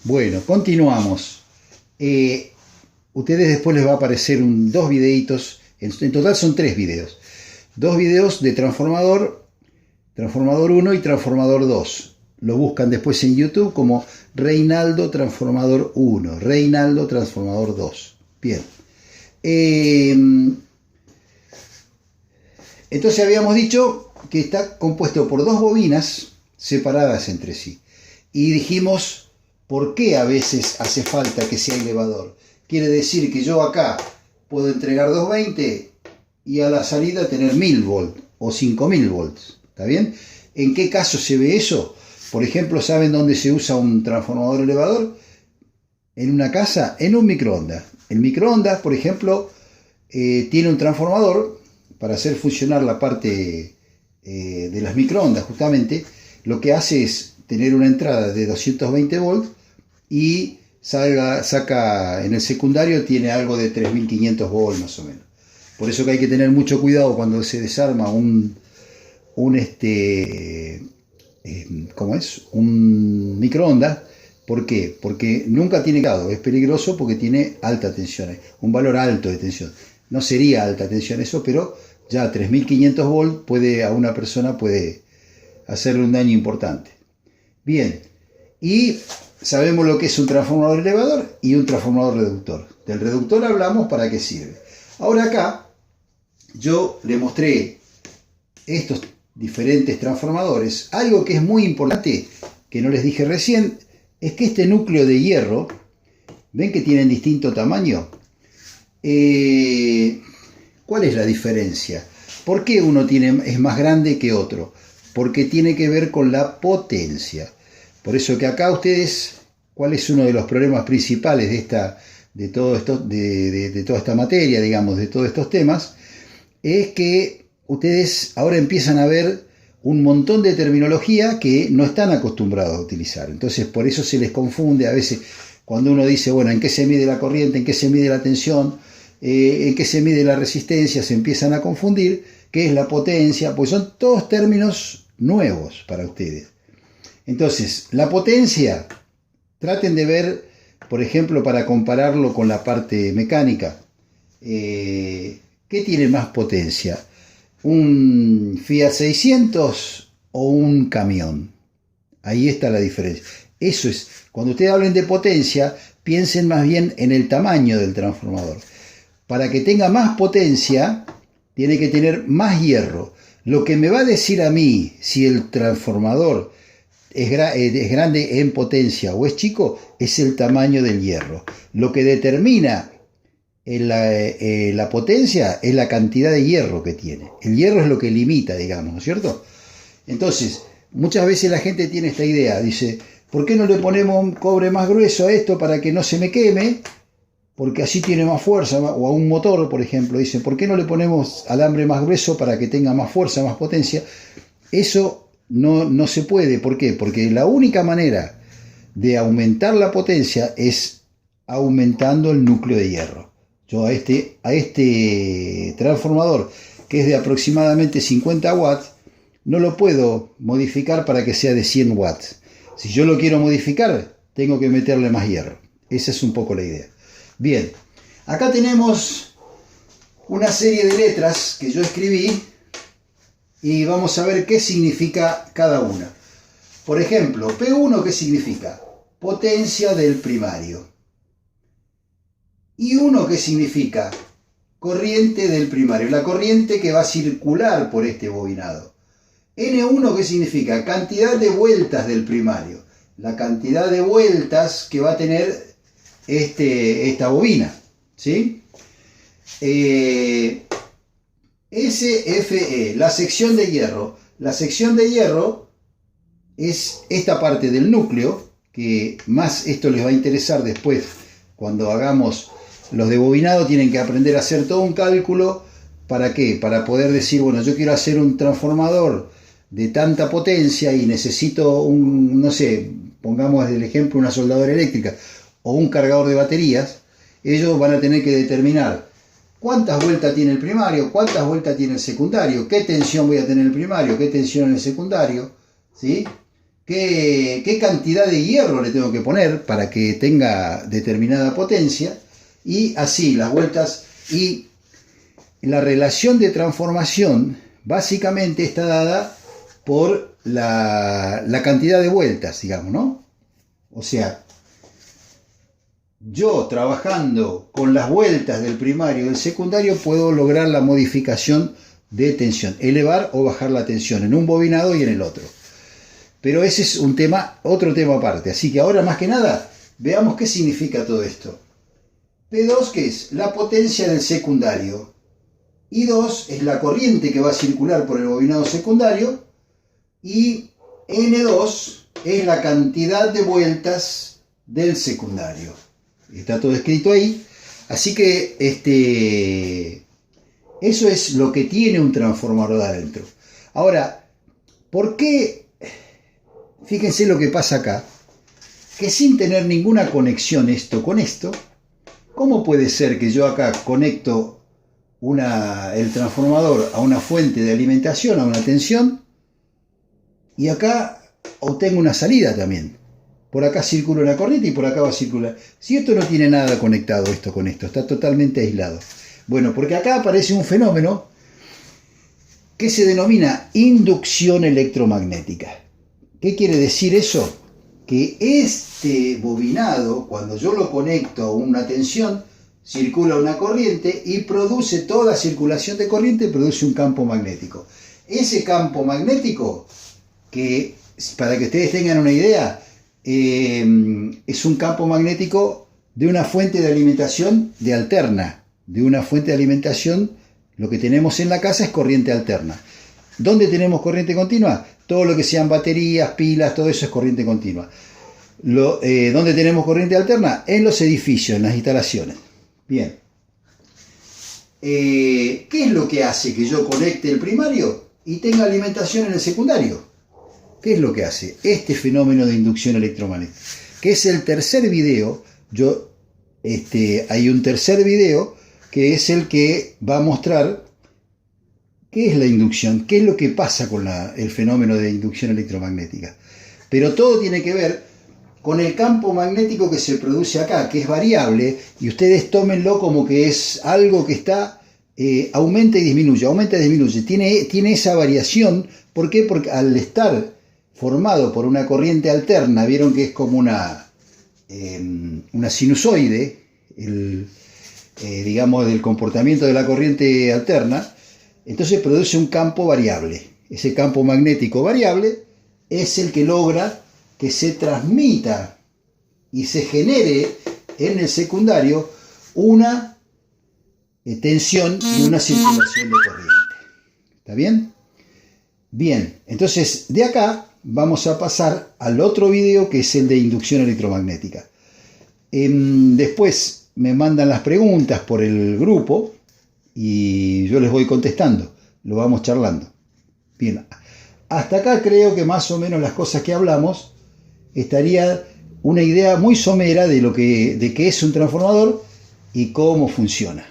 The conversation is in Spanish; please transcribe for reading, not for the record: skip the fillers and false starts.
Bueno, continuamos. Ustedes después les va a aparecer dos videitos, en total son 3 videos. 2 videos de transformador 1 y transformador 2. Lo buscan después en YouTube como Reinaldo Transformador 1, Reinaldo Transformador 2. Bien. Entonces habíamos dicho que está compuesto por 2 bobinas separadas entre sí. Y dijimos, ¿por qué a veces hace falta que sea elevador? Quiere decir que yo acá puedo entregar 220 y a la salida tener 1000 volts o 5000 volts. ¿Está bien? ¿En qué caso se ve eso? Por ejemplo, ¿saben dónde se usa un transformador elevador? En una casa, en un microondas. El microondas, por ejemplo, tiene un transformador para hacer funcionar la parte de las microondas, justamente. Lo que hace es tener una entrada de 220 volts y saca en el secundario, tiene algo de 3500 volts más o menos. Por eso que hay que tener mucho cuidado cuando se desarma un microondas. ¿Por qué? Porque nunca tiene grado, es peligroso porque tiene alta tensión, un valor alto de tensión. No sería alta tensión eso, pero ya 3500 volts a una persona puede hacerle un daño importante. Bien, y sabemos lo que es un transformador elevador y un transformador reductor. Del reductor hablamos para qué sirve. Ahora acá yo le mostré estos diferentes transformadores. Algo que es muy importante, que no les dije recién, es que este núcleo de hierro, ¿ven que tienen distinto tamaño? ¿Cuál es la diferencia? ¿Por qué uno es más grande que otro? Porque tiene que ver con la potencia. Por eso que acá ustedes, ¿cuál es uno de los problemas principales de toda esta materia, digamos, de todos estos temas? Es que ustedes ahora empiezan a ver un montón de terminología que no están acostumbrados a utilizar. Entonces, por eso se les confunde a veces cuando uno dice, bueno, ¿en qué se mide la corriente? ¿En qué se mide la tensión? ¿En qué se mide la resistencia? Se empiezan a confundir. ¿Qué es la potencia? Pues son todos términos nuevos para ustedes. Entonces, la potencia, traten de ver, por ejemplo, para compararlo con la parte mecánica, ¿qué tiene más potencia? ¿Un Fiat 600 o un camión? Ahí está la diferencia. Eso es, cuando ustedes hablen de potencia, piensen más bien en el tamaño del transformador. Para que tenga más potencia, tiene que tener más hierro. Lo que me va a decir a mí si el transformador es grande en potencia o es chico, es el tamaño del hierro. Lo que determina la potencia es la cantidad de hierro que tiene. El hierro es lo que limita, digamos, ¿no es cierto? Entonces, muchas veces la gente tiene esta idea, dice, ¿por qué no le ponemos un cobre más grueso a esto para que no se me queme? Porque así tiene más fuerza, o a un motor, por ejemplo, dicen, ¿por qué no le ponemos alambre más grueso para que tenga más fuerza, más potencia? Eso no se puede. ¿Por qué? Porque la única manera de aumentar la potencia es aumentando el núcleo de hierro. Yo a este transformador, que es de aproximadamente 50 watts, no lo puedo modificar para que sea de 100 watts. Si yo lo quiero modificar, tengo que meterle más hierro. Esa es un poco la idea. Bien, acá tenemos una serie de letras que yo escribí y vamos a ver qué significa cada una. Por ejemplo, P1, ¿qué significa? Potencia del primario. Y 1, ¿qué significa? Corriente del primario, la corriente que va a circular por este bobinado. N1, ¿qué significa? Cantidad de vueltas del primario, la cantidad de vueltas que va a tener esta bobina, ¿sí? SFE, la sección de hierro. La sección de hierro es esta parte del núcleo, que más esto les va a interesar después cuando hagamos los de bobinado. Tienen que aprender a hacer todo un cálculo. ¿Para qué? Para poder decir, bueno, yo quiero hacer un transformador de tanta potencia y necesito no sé, pongamos el ejemplo, una soldadora eléctrica o un cargador de baterías. Ellos van a tener que determinar cuántas vueltas tiene el primario, cuántas vueltas tiene el secundario, qué tensión voy a tener en el primario, qué tensión en el secundario, ¿sí? qué cantidad de hierro le tengo que poner para que tenga determinada potencia, y así las vueltas. Y la relación de transformación básicamente está dada por la cantidad de vueltas, digamos, ¿no? O sea, yo trabajando con las vueltas del primario y del secundario puedo lograr la modificación de tensión, elevar o bajar la tensión en un bobinado y en el otro. Pero ese es un tema, otro tema aparte. Así que ahora más que nada, veamos qué significa todo esto. P2, ¿qué es? La potencia del secundario. I2 es la corriente que va a circular por el bobinado secundario. Y N2 es la cantidad de vueltas del secundario. Está todo escrito ahí. Así que eso es lo que tiene un transformador de adentro. Ahora, ¿por qué? Fíjense lo que pasa acá. Que sin tener ninguna conexión esto con esto, ¿cómo puede ser que yo acá conecto el transformador a una fuente de alimentación, a una tensión, y acá obtengo una salida también? Por acá circula una corriente y por acá va a circular. Si esto no tiene nada conectado esto con esto, está totalmente aislado. Bueno, porque acá aparece un fenómeno que se denomina inducción electromagnética. ¿Qué quiere decir eso? Que este bobinado, cuando yo lo conecto a una tensión, circula una corriente y produce toda circulación de corriente, produce un campo magnético. Ese campo magnético, que para que ustedes tengan una idea, es un campo magnético de una fuente de alimentación de alterna, de una fuente de alimentación. Lo que tenemos en la casa es corriente alterna. ¿Dónde tenemos corriente continua? Todo lo que sean baterías, pilas, todo eso es corriente continua. ¿Dónde tenemos corriente alterna? En los edificios, en las instalaciones. Bien. ¿Qué es lo que hace que yo conecte el primario y tenga alimentación en el secundario? ¿Qué es lo que hace? Este fenómeno de inducción electromagnética, que es el tercer video. Hay un tercer video que es el que va a mostrar qué es la inducción, qué es lo que pasa con el fenómeno de inducción electromagnética. Pero todo tiene que ver con el campo magnético que se produce acá, que es variable, y ustedes tómenlo como que es algo que está, aumenta y disminuye, tiene esa variación. ¿Por qué? Porque al estar formado por una corriente alterna, vieron que es como una sinusoide, digamos, del comportamiento de la corriente alterna, entonces produce un campo variable. Ese campo magnético variable es el que logra que se transmita y se genere en el secundario una tensión y una circulación de corriente. ¿Está bien? Bien, entonces de acá vamos a pasar al otro video, que es el de inducción electromagnética. Después me mandan las preguntas por el grupo y yo les voy contestando, lo vamos charlando. Bien, hasta acá creo que más o menos las cosas que hablamos estaría una idea muy somera de qué es un transformador y cómo funciona.